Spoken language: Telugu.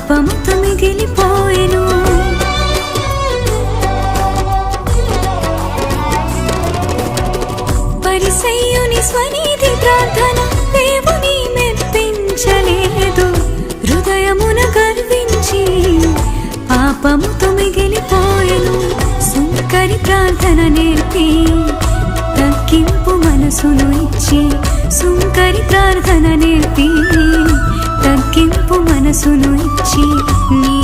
పాపముతో మిగిలిపోయెను. పరిసయ్యుని స్వనీతి ప్రార్థన దేవుని మెప్పించలేదు. హృదయమున గర్వించి పాపముతో మిగిలిపోయెను. సుంకరి ప్రార్థన నేర్పి తగ్గింపు మనసును ఇచ్చి, సుంకరి ప్రార్థన నేర్పి తగ్గింపు మనసును ఇచ్చి, నీ